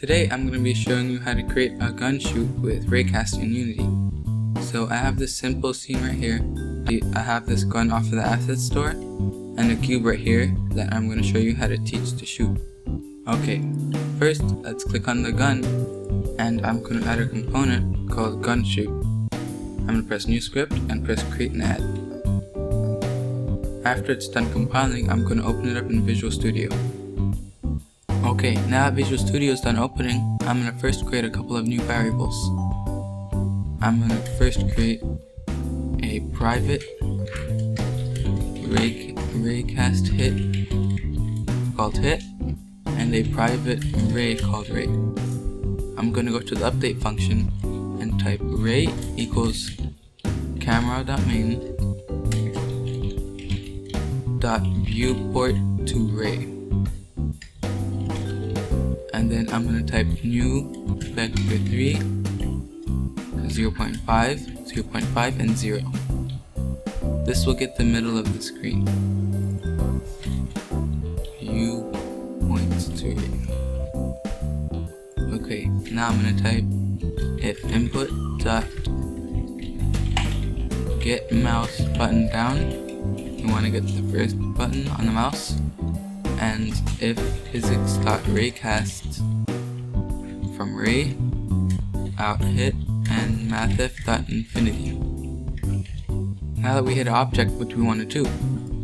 Today I'm going to be showing you how to create a gun shoot with Raycasting in Unity. So I have this simple scene right here. I have this gun off of the asset store and a cube right here that I'm going to show you how to teach to shoot. Okay, first let's click on the gun and I'm going to add a component called gun shoot. I'm going to press new script and press create and add. After it's done compiling, I'm going to open it up in Visual Studio. Okay, now that Visual Studio is done opening, I'm going to first create a couple of new variables. I'm going to first create a private Raycast hit called hit and a private ray called ray. I'm going to go to the update function and type ray equals camera.main.viewport to ray. And then I'm going to type new vector 3, 0.5, 0.5, and 0. This will get the middle of the screen. View points to ray. Okay, now I'm going to type if input dot get mouse button down. You want to get the first button on the mouse. And if physics.raycast from ray out hit and mathif.infinity. Now that we hit an object, what do we want to do?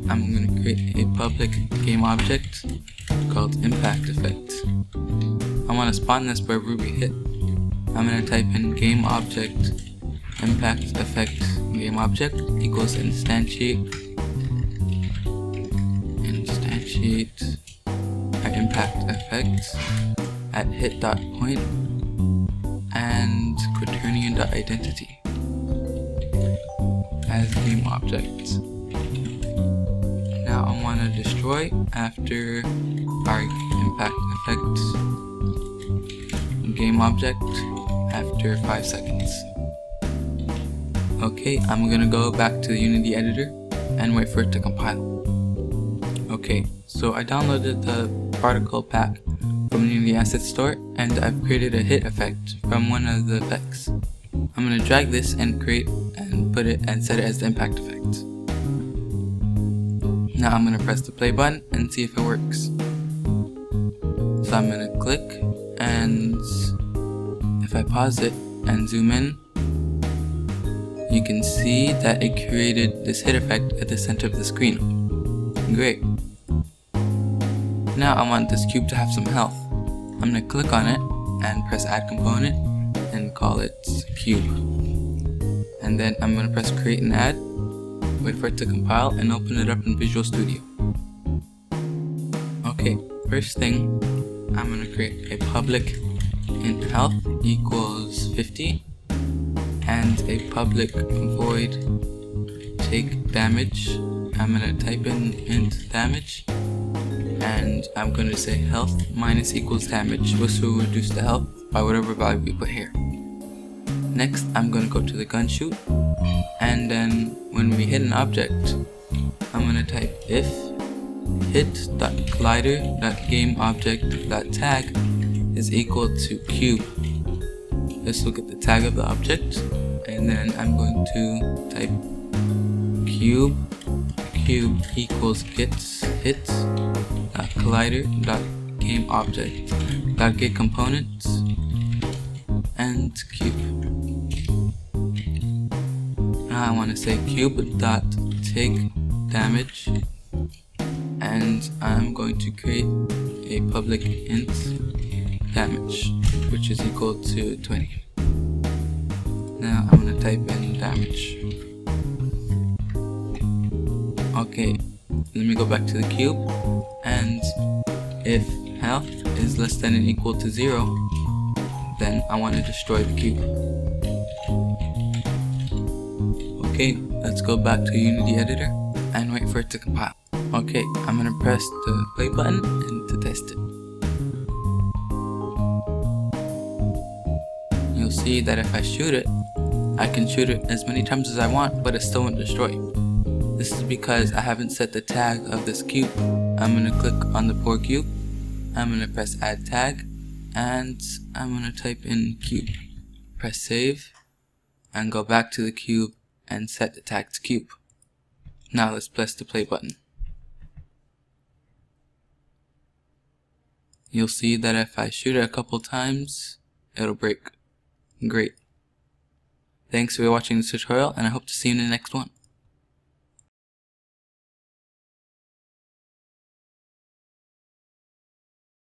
I'm going to create a public game object called impact effect. I want to spawn this wherever we hit. I'm going to type in game object impact effect game object equals instantiate our impact effects at hit.point and quaternion.identity as game objects. Now I want to destroy after our impact effect game object after 5 seconds. Okay, I'm gonna go back to the Unity editor and wait for it to compile. Okay, so I downloaded the particle pack from the Unity Asset Store and I've created a hit effect from one of the effects. I'm going to drag this and create and put it and set it as the impact effect. Now I'm going to press the play button and see if it works. So I'm going to click, and if I pause it and zoom in, you can see that it created this hit effect at the center of the screen. Great. Now I want this cube to have some health. I'm going to click on it and press add component and call it cube. And then I'm going to press create and add, wait for it to compile and open it up in Visual Studio. Okay, first thing, I'm going to create a public int health equals 50 and a public void take damage. I'm going to type in int damage and I'm going to say health minus equals damage, which will reduce the health by whatever value we put here. Next, I'm going to go to the gun shoot, and then when we hit an object, I'm going to type if hit.collider.gameObject.tag is equal to cube. This will get the tag of the object, and then I'm going to type cube equals gets hit collider.gameObject.get components and cube. Now I want to say cube.take damage, and I'm going to create a public int damage, which is equal to 20. Now I'm going to type in damage. Okay, let me go back to the cube, and if health is less than or equal to 0, then I want to destroy the cube. Okay, let's go back to Unity editor and wait for it to compile. Okay, I'm going to press the play button and to test it. You'll see that if I shoot it, I can shoot it as many times as I want, but it still won't destroy. This is because I haven't set the tag of this cube. I'm going to click on the poor cube. I'm going to press add tag, and I'm gonna type in cube. Press save and go back to the cube and set the tag to cube. Now let's press the play button. You'll see that if I shoot it a couple times, it'll break. Great. Thanks for watching this tutorial, and I hope to see you in the next one.